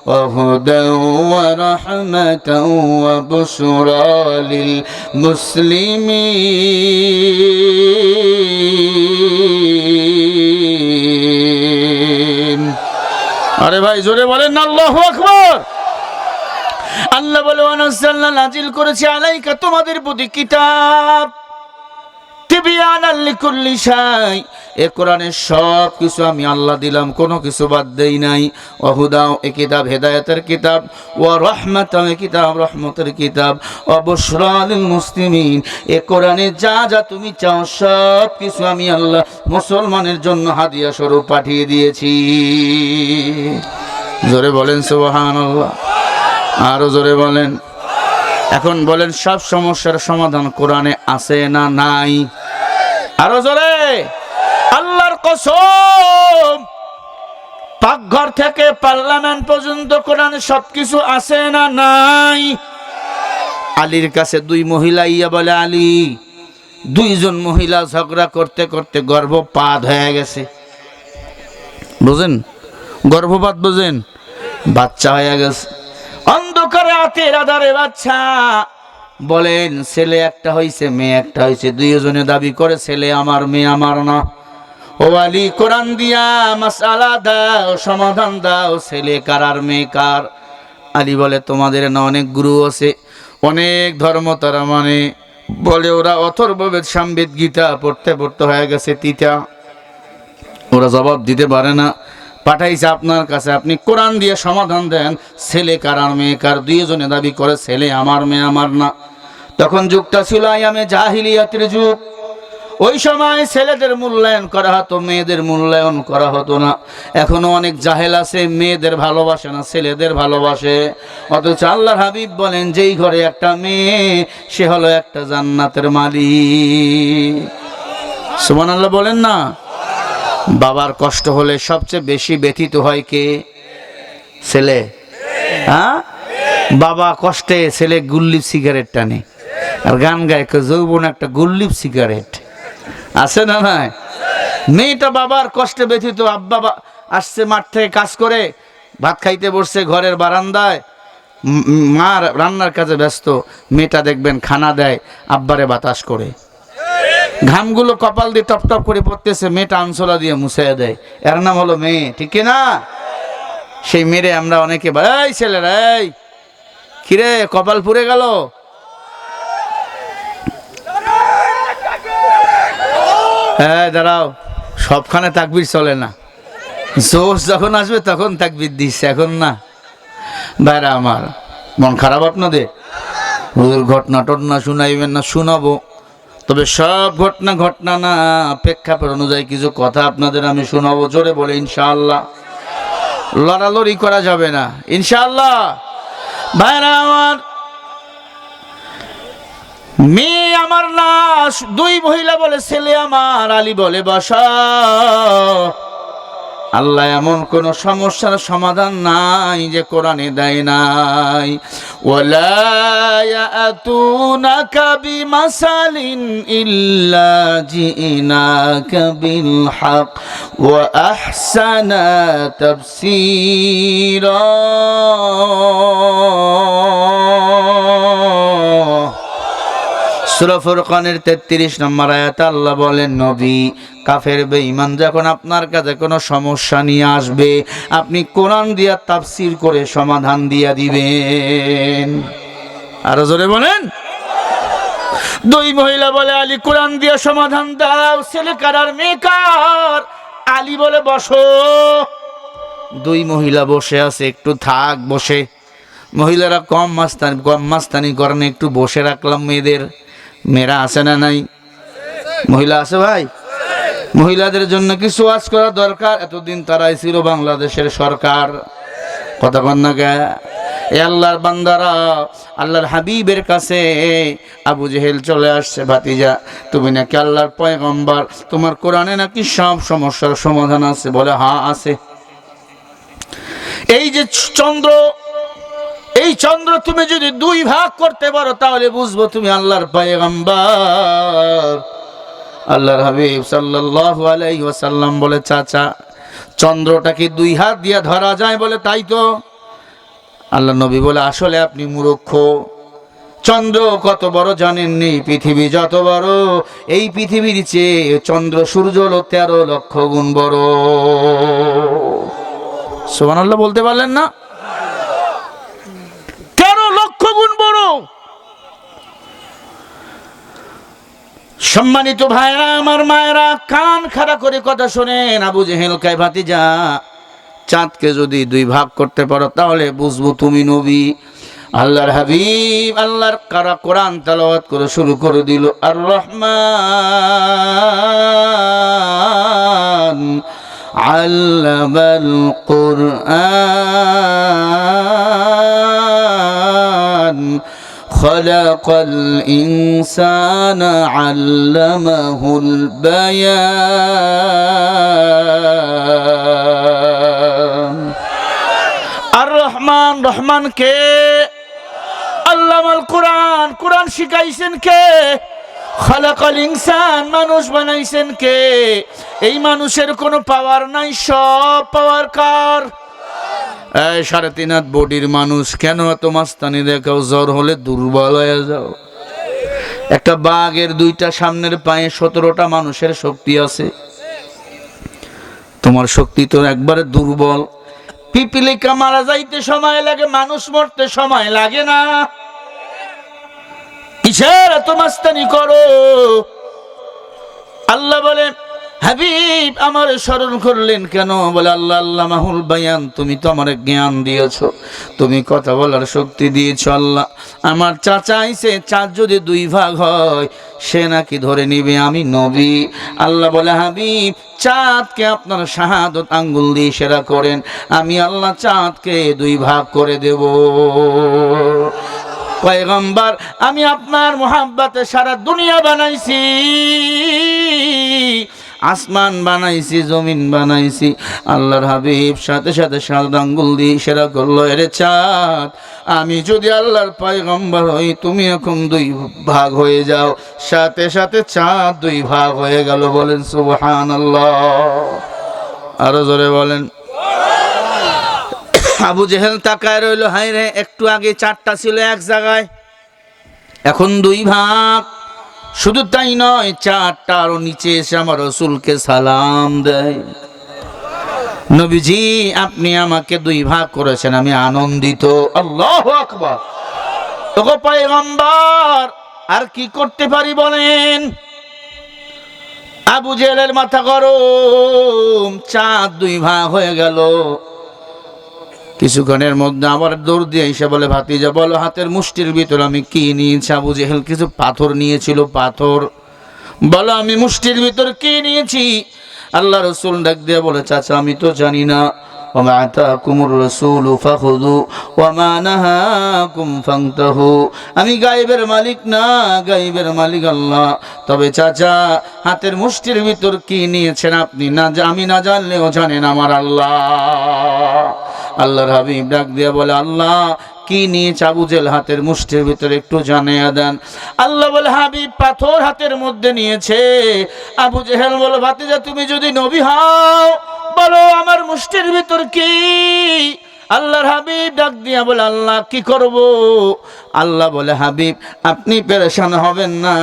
ওয়া হুদান ওয়া রাহমাতান ওয়া বুশরা লিল মুসলিমিন। আরে ভাই জোরে বলেন না আল্লাহু আকবার। আল্লাহ বলে, ওয়ানাজ্জালনা নাজিল করেছি আলাইকা তোমাদের প্রতি কিতাব তিবয়ানাল লিকুল্লি শাই, এ কোরআনের সব কিছু আমি আল্লাহ দিলাম, কোনো কিছু বাদ দেই নাই। ওয়া হুদা, এ কিতাব হেদায়েতের কিতাব। ওয়া রাহমাতান, এ কিতাব রহমতের কিতাব। ওয়া বুশরা লিল মুসলিমিন, এ কোরআনে যা যা তুমি চাও সব কিছু আমি আল্লাহ মুসলমানের জন্য হাদিয়া স্বরূপ পাঠিয়ে দিয়েছি। জোরে বলেন সুবহানাল্লাহ। আরো জোরে বলেন। এখন বলেন, সব সমস্যার সমাধান কোরআনে আছে না নাই? আরো জোরে। আল্লাহর কসম, পাকঘর থেকে পার্লামেন্ট পর্যন্ত কোরআন সবকিছু আছে না নাই? আলীর কাছে দুই মহিলা ইয়া বলে, আলী, দুইজন মহিলা ঝগড়া করতে করতে গর্ভপাত হয়ে গেছে। বুঝেন গর্ভপাত? বুঝেন? বাচ্চা হয়ে গেছে, অন্ধকারে রাতের আধারে বাচ্চা। বলেন ছেলে একটা হইছে, মেয়ে একটা হইছে, দুইজনে দাবি করে ছেলে আমার মেয়ে আমার না। ও আলী, কোরআন দিয়া মাসআলা দাও, সমাধান দাও, ছেলে কার আর মেয়ে কার? আলী বলে, তোমাদের না অনেক গুরু আছে, অনেক ধর্ম তারা মানে, বলে ওরা অথর্ববেদ সামবেদ গীতা পড়তে পড়তে হয়ে গেছে তিতা, ওরা জবাব দিতে পারে না, পাঠাইছে আপনার কাছে, আপনি কোরআন দিয়ে সমাধান দেন, ছেলে কার আর মেয়ে কার? দুইজনে দাবি করে ছেলে আমার মেয়ে আমার না। তখন যুগটা ছিল আয়ামে জাহিলিয়াতের যুগ। ওই সময় ছেলেদের মূল্যায়ন করা হতো, মেয়েদের মূল্যায়ন করা হতো না। এখনো অনেক জাহেল আছে, মেয়েদের ভালোবাসে না, ছেলেদের ভালোবাসে। অথচ আল্লাহর হাবিব বলেন, যেই ঘরে একটা মেয়ে, সে হলো একটা জান্নাতের মালিক। সুবহানাল্লাহ বলেন না? বাবার কষ্ট হলে সবচেয়ে বেশি ব্যথিত হয় কে? ছেলে। হ্যাঁ, বাবা কষ্টে ছেলে গুল্লিপ সিগারেট টানে আর গান গায়, যৌবন একটা গুল্লিপ সিগারেট, আছে না নাই? মেয়েটা বাবার কষ্টে ব্যথিত। আব্বা আসছে মাঠ থেকে কাজ করে, ভাত খাইতে বসছে ঘরের বারান্দায়, মা রান্নার কাজে ব্যস্ত, মেয়েটা দেখবেন খানা দেয়, আব্বারে বাতাস করে, ঘামগুলো কপাল দিয়ে টপ টপ করে পড়তেছে, মেয়েটা আনসোলা দিয়ে মুছে দেয়, এর নাম হলো মেয়ে, ঠিক না? সেই মেরে আমরা অনেকে, এই ছেলেরা, এই কিরে কপাল পুড়ে গেল, হ্যাঁ দাঁড়াও, সবখানে তাকবীর চলে না, জোশ যখন আসবে তখন তাকবীর দিচ্ছে, এখন না। ভাইরা আমার, মন খারাপ আপনাদের? হুজুর ঘটনা টটনা শুনাইবেন না? শুনাবো, তবে সব ঘটনা না, প্রেক্ষাপট অনুযায়ী কিছু কথা আপনাদের আমি শোনাবো। জোরে বলে ইনশাআল্লাহ। লড়ালড়ি করা যাবে না ইনশাআল্লাহ। ভাইরা আমার, মেয়ে আমার না, দুই মহিলা বলে ছেলে আমার। আলী বলে, বসা, আল্লাহ এমন কোন সমস্যার সমাধান নাই যে কোরআনে দেয় নাই। ওয়ালা ইয়াতুনাকা বিমাসালিন ইল্লা জিনাকা বিল হক ওয়া আহসানা তাফসীরা। সূরা ফুরকানের 33 নম্বর আয়াতে আল্লাহ বলেন, নবী, কাফের বেঈমান যখন আপনার কাছে কোনো সমস্যা নিয়ে আসবে, আপনি কোরআন দিয়া তাফসীর করে সমাধান দিয়া দিবেন। আরো জোরে বলেন। দুই মহিলা বলে, আলী কোরআন দিয়া সমাধান দাও, ছেলে কার আর মেয়ে কার? আলী বলে, বসো। দুই মহিলা বসে আছে, একটু থাক বসে। মহিলারা কম মাস্তানি করেন, একটু বসে রাখলাম মেয়েদের। মেয়েরা আছে না নাই? মহিলা আছে ভাই? মহিলাদের জন্য কিছু ওয়াজ করা দরকার। এতদিন তারাই ছিল বাংলাদেশের সরকার, কথা বল না গে? এ আল্লাহর বান্দারা, আল্লাহর হাবিবের কাছে আবু জেহেল চলে আসছে, ভাতিজা তুমি নাকি আল্লাহর পয়গম্বর, তোমার কোরআনে নাকি সব সমস্যার সমাধান আছে। বলে, হ্যাঁ আছে। এই যে চন্দ্র, এই চন্দ্র তুমি যদি দুই ভাগ করতে পারো তাহলে বুঝবো তুমি আল্লাহর পয়গম্বর। আল্লাহর হাবিব সাল্লাল্লাহু আলাইহি ওয়াসাল্লাম বলে, চাচা চন্দ্রটা কি দুই হাত দিয়া ধরা যায়? বলে, তাই তো। আল্লাহ নবী বলে, আসলে আপনি মূর্খ। চন্দ্র কত বড় জানেননি? পৃথিবী যত বড়, এই পৃথিবীর চেয়ে চন্দ্র সূর্য হলো 13 লক্ষ গুণ বড়। সুবহানাল্লাহ বলতে পারলেন না? 13 লক্ষ গুণ বড়। সম্মানিত ভাইরা আমার, মায়েরা, কান খাড়া করে কথা শোনেন। আবু জেহেল কয়, ভাতিজা চাঁদকে যদি দুই ভাগ করতে পারো তাহলে বুঝবো তুমি নবী। আল্লাহর হাবিব আল্লাহর কোরআন তেলাওয়াত করে শুরু করে দিল, আর রহমান আল্লামাল কুরআন খালাকাল ইনসানা আল্লামাহুল বায়ান। রহমান কে? আল্লামাল কোরআন, কোরআন শিখাইছেন কে? খালাকাল ইনসান, মানুষ বানাইছেন কে? এই মানুষের কোনো পাওয়ার নাই, সব পাওয়ার কার? এই 3.5 হাত বডির মানুষ, কেন এত মাস্তানি দেখাও? জ্বর হলে দুর্বল হয়ে যাও। একটা বাঘের 2টা সামনের পায়ে 17টা মানুষের শক্তি আছে। তোমার শক্তি তো একবারে দুর্বল। পিপিলিকা মারা যাইতে সময় লাগে, মানুষ মরতে সময় লাগে না। কিসের এত মাস্তানি করো? আল্লাহ বলে, হাবিব আমার স্মরণ করলেন কেন? বলে, আল্লাহ আল্লাহ মাহুল বায়ান, তুমি তো আমার জ্ঞান দিয়েছো, তুমি কথা বলার শক্তি দিয়েছো। আল্লাহ আমার চাচা আইছে, চাঁদ যদি 2 ভাগ হয় সে নাকি ধরে নিবে আমি নবী। আল্লাহ বলে, হাবিব চাঁদকে আপনার শাহাদত আঙ্গুল দিয়ে ইশারা করেন, আমি আল্লাহ চাঁদকে 2 ভাগ করে দেব। পয়গম্বর, আমি আপনার মোহাব্বতে সারা দুনিয়া বানাইছি, আসমান বানাইছি, জমিন বানাইছি। আল্লাহর হাবিব সাথে সাথে শাহাদত আঙ্গুল দিয়ে ইশারা করলো, এরে চাঁদ, আমি যদি আল্লাহর পয়গম্বর হই, তুমি এখন 2 ভাগ হয়ে যাও। সাথে সাথে চাঁদ 2 ভাগ হয়ে গেল। বলেন সুবহানাল্লাহ। আরো জোরে বলেন। আবু জেহেল তাকায় রইল, হায় রে, একটু আগে 4টা ছিল এক জায়গায়, এখন 2 ভাগ। শুধু তাই নয়, 4টা আরো নিচে এসে আমার রাসূলকে সালাম দেয়। নবীজি আপনি আমাকে 2 ভাগ করেছেন, আমি আনন্দিত। আল্লাহু আকবার। ওগো পয়গম্বর, আর কি করতে পারি বলেন? আবু জেহেলের মাথা গরম, চাঁদ 2 ভাগ হয়ে গেল। কিছুক্ষণের মধ্যে আবার দৌড় দিয়ে এসে বলে, ভাতিজা বলো, হাতের মুষ্টির ভিতর আমি কি নিয়েছি? আবু জেহেল কিছু পাথর নিয়েছিল, পাথর। বলো আমি মুষ্টির ভিতর কি নিয়েছি? আল্লাহ রসুল ডাক দিয়ে বলে, চাচা আমি তো জানি না। ওমা আতাকুমুর রাসূলু ফাখুযু ওমা নাহাকুম ফান্তাহু। আমি গায়েবের মালিক না, গায়েবের মালিক আল্লাহ। তবে চাচা, হাতের মুষ্টির ভিতর কি নিয়েছেন আপনি না, আমি না জানলেও জানেন আমার আল্লাহ। আল্লাহর হাবিব ডাক দিয়ে বলে, আল্লাহ কি নিয়েছে আবু জেহেল হাতের মুষ্টির ভিতরে, একটু জানিয়ে দেন। আল্লাহ বলে, হাবিব পাথর হাতের মধ্যে নিয়েছে। আবু জেহেল বলে, ভাতিজা তুমি যদি নবী হও, বলো আমার মুষ্টির ভিতর কি? আল্লাহর হাবিব ডাক দিয়া বলে, আল্লাহ কি করব? আল্লাহ বলে, হাবিব আপনি পেরেশান হবেন না,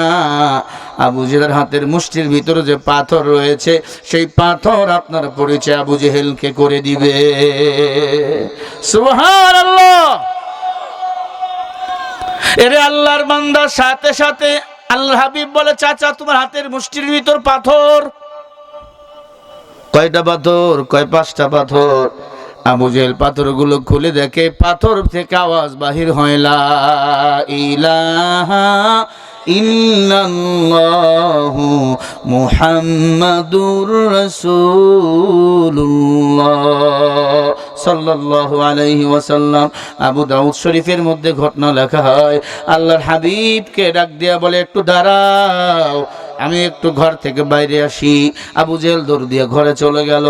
আবু জেহেলের হাতের মুষ্টির ভিতরে যে পাথর রয়েছে, সেই পাথর আপনার পরিচয় আবু জেহেলকে করে দিবে। সুবহানাল্লাহ। এরে আল্লাহর বান্দা, সাথে সাথে আল্লাহর হাবিব বলে, চাচা তোমার হাতের মুষ্টির ভিতর পাথর। কয়টা পাথর? কয় 5টা পাথর। আবু জেহেল পাথরগুলো খুলে দেখে, পাথর থেকে আওয়াজ বাহির হয়, লা ইলাহা ইল্লাল্লাহু মুহাম্মাদুর রাসূলুল্লাহ সাল্লাল্লাহু আলাইহি ওয়াসাল্লাম। আবু দাউদ শরীফের মধ্যে ঘটনা লেখা হয়, আল্লাহর হাবিবকে ডাক দিয়া বলে, একটু দাঁড়াও, আমি একটু ঘর থেকে বাইরে আসি। আবু জেহেল দৌড় দিয়ে ঘরে চলে গেল।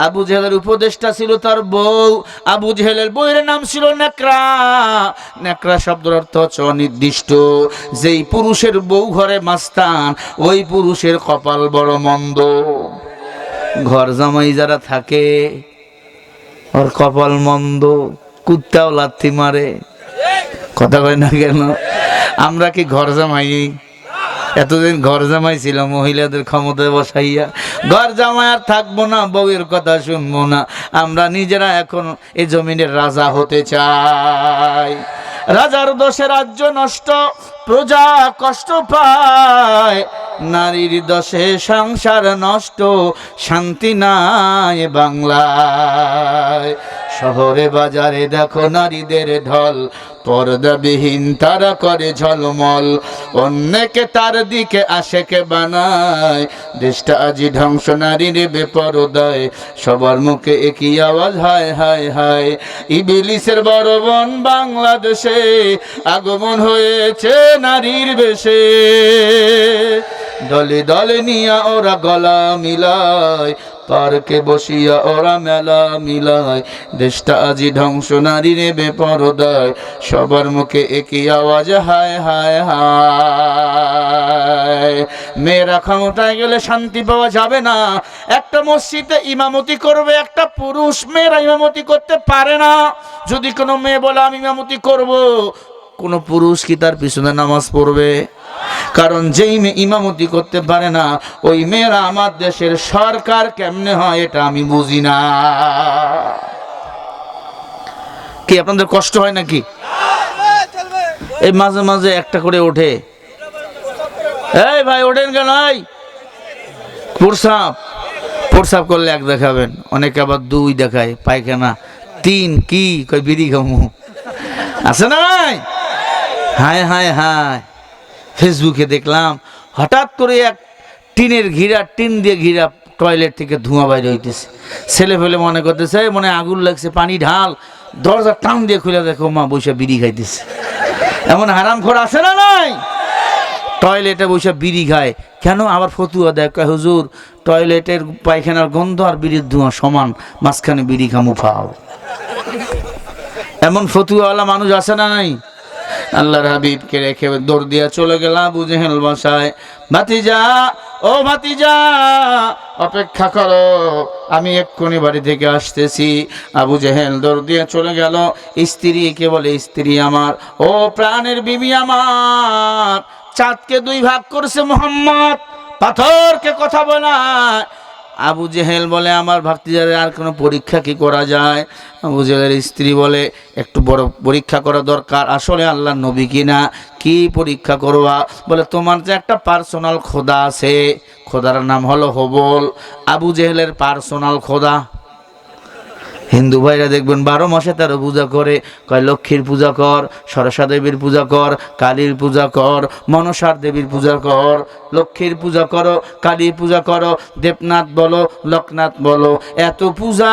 আবু জেহেলের উপদেষ্টা ছিল তার বউ। আবু জেহেলের বউয়ের নাম ছিল নেকড়া। নেকড়া শব্দের অর্থ হচ্ছে অনির্দিষ্ট। যেই পুরুষের বউ ঘরে মাস্তান, ওই পুরুষের কপাল বড় মন্দ। ঘর জামাই যারা থাকে, ওর কপাল মন্দ। কুত্তাও লাথি মারে, কথা কয় না কেন? আমরা কি ঘর জামাই? এতদিন ঘর জামাই ছিল, মহিলাদের ক্ষমতায় বসাইয়া। ঘর জামাই আর থাকবো না, বউয়ের কথা শুনবো না। আমরা নিজেরা এখন এই জমিনের রাজা হতে চাই। রাজার দোষে রাজ্য নষ্ট, প্রজা কষ্ট পায়। নারীর দোষে সংসার নষ্ট, শান্তি নাই বাংলায়। শহরে বাজারে দেখো নারীদের ঢল, পর্দাবিহীন তারা করে ঝলমল। অন্যকে তার দিকে আশেকে বানায়, দেশটা আজি ধ্বংস নারীর বেপরদায়। সবার মুখে একই আওয়াজ, হায় হায় হায়। ইবলিসের বড় বোন বাংলাদেশে আগমন হয়েছে নারীর বেশে। দলে দলে নিয়া ওরা গলা মিলায়, পার্কে বসিয়া ওরা মেলা মিলায়, দেশটা আজি ধ্বংস নারীরে বেপরদায়, সবার মুখে একই আওয়াজ হায় হায় হায়। মেয়েরা ক্ষমতায় গেলে শান্তি পাওয়া যাবে না। একটা মসজিদে ইমামতি করবে একটা পুরুষ, মেয়েরা ইমামতি করতে পারে না। যদি কোনো মেয়ে বলে আমি ইমামতি করব, কোনো পুরুষ কি তার পিছনে নামাজ পড়বে? কারণ যেই মেয়ে ইমামতি করতে পারে না, ওই মেয়েরা আমার দেশের সরকার কেমনে হয় এটা আমি বুঝি না। কি আপনাদের কষ্ট হয় নাকি? এই মাঝে মাঝে একটা করে ওঠে, এই ভাই ওঠেন কেন? প্রসাব প্রসাব করলে এক দেখাবেন, অনেকে আবার 2 দেখায়, পায়খানা 3, কি কই বিড়ি খামু আছে না? হায় হায় হায়, ফেসবুকে দেখলাম হঠাৎ করে এক টিনের ঘিরা, টিন দিয়ে ঘিরা টয়লেট থেকে ধোঁয়া বাইরে হইতেছে। ছেলে ফেলে মনে করতেছে মনে আগুন লাগছে, পানি ঢাল, দরজা টান দিয়ে খুলে দেখো মা বসে বিড়ি খাইতেছে। এমন হারামখোর আছে না নাই? টয়লেটে বসে বিড়ি খায় কেন? আবার ফতুয়া দেয়, কয় হুজুর টয়লেটের পায়খানার গন্ধ আর বিড়ির ধোঁয়া সমান, মাঝখানে বিড়ি খামু ফাও। এমন ফতুয়াওয়ালা মানুষ আছে না নাই? আল্লাহর হাবিবকে রেখে দৌড় দিয়া চলে গেল আবু জেহেল বাসায়। ভাতিজা, ও ভাতিজা অপেক্ষা করো, আমি এক্ষুনি বাড়ি থেকে আসতেছি। আবু জেহেল দৌড় দিয়ে চলে গেল। স্ত্রীকে বলে, স্ত্রী আমার, ও প্রাণের বিবি আমার, চাঁদকে 2 ভাগ করেছে মুহাম্মদ, পাথরকে কথা বলায়। আবু জেহেল বলে, আমার ভাতিজারে আর কোনো পরীক্ষা কি করা যায়? আবু জেহেলের স্ত্রী বলে, একটু বড় পরীক্ষা করা দরকার, আসলে আল্লাহর নবী কিনা। কি পরীক্ষা করবা? বলে, তোমার যে একটা পার্সোনাল খোদা আছে, খোদার নাম হলো হবল। আবু জেহেলের পার্সোনাল খোদা। হিন্দু ভাইরা দেখবেন 12 মাসে 13 পূজা করে, কয় লক্ষ্মীর পূজা কর, সরস্বতী দেবীর পূজা কর, কালীর পূজা কর, মনসার দেবীর পূজা কর, লক্ষ্মীর পূজা করো, কালীর পূজা করো, দেবনাথ বলো, লোকনাথ বলো, এত পূজা।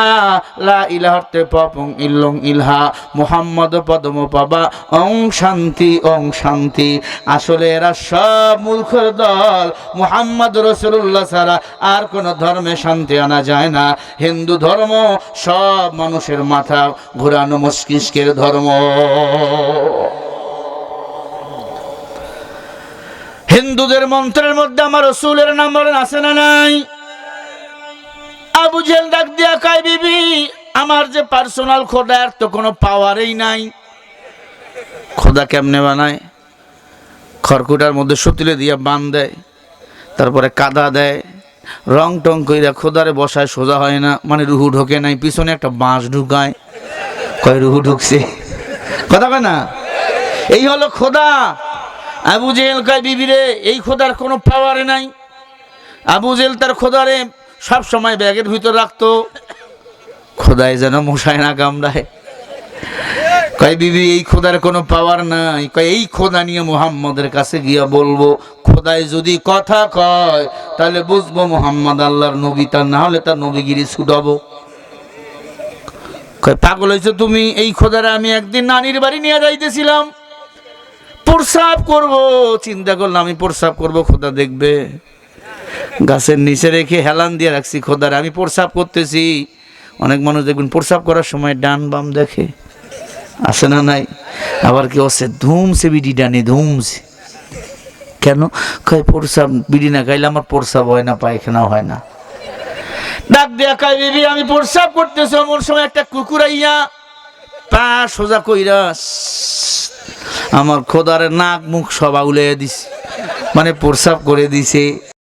লা ইলাহাতে পপং ইল্লং ইলহা মুহাম্মদ পদম পাবা ওং শান্তি ওং শান্তি। আসলে এরা সব মূর্খের দল। মুহাম্মদ রাসূলুল্লাহ ছাড়া আর কোন ধর্মে শান্তি আনা যায় না। হিন্দু ধর্ম সব মানুষের মাথা ঘোরানো মস্তিষ্কের ধর্ম। হিন্দুদের মন্ত্রের মধ্যে আমার রাসূলের নাম বলেন আছে না নাই? আবু জেহেল ডাক দিয়া কয়, বিবি আমার যে পার্সোনাল খোদা, এর তো কোনো পাওয়ারই নাই। খোদা কেমনে বানায়? খড়কুটার মধ্যে সুতলে দিয়া বান দেয়, তারপরে কাদা দেয়, রং টং কইরা খোদারে বসায়, সোজা হয় না, মানে রুহু ঢোকে নাই, পিছনে একটা বাঁশ ঢুকায়, কয় রুহু ঢুকছে, কথা কয় না? এই হলো খোদা। আবু জেহেল কয়, বিবি রে এই খোদার কোনো পাওয়ারে নাই। আবু জেহেল তার খোদারে সব সময় ব্যাগের ভিতর রাখতো, খোদায় যেন মশায় না কামড়ায়। কয়, বিবি এই খোদার কোনো পাওয়ার নাই। কয়, এই খোদা নিয়ে মুহাম্মদের কাছে গিয়া বলবো, খোদায় যদি কথা কয় তাহলে বুঝবো মুহাম্মদ আল্লাহর নবী, তা না হলে তার নবীগিরি ছুটাবো। কয়, পাগল হয়েছে তুমি? এই খোদারে আমি একদিন নানির বাড়ি নিয়ে যাইতেছিলাম, প্রসাব করব, চিন্তা করলাম আমি প্রসাব করব, খোদা দেখবে, গাছের নিচে রেখে হেলান দিয়ে রাখছি খোদারে, আমি প্রসাব করতেছি। অনেক মানুষ দেখবেন প্রসাব করার সময় ডান বাম দেখে, আছে না নাই? আবার কি হচ্ছে, ধুমছে বিডি ডানে, ধুমছে কেন? কয় প্রসাব, বিড়ি না খাইলে আমার প্রসাব হয় না, পায়খানা হয় না। ডাক দিয়া কয়, বিবি আমি প্রসাব করতেছি, এমন সময় একটা কুকুর আইয়া পা সোজা কইরা আমার খোদারে নাক মুখ সব আউলাইয়া দিছে, মানে প্রসাব করে দিছে।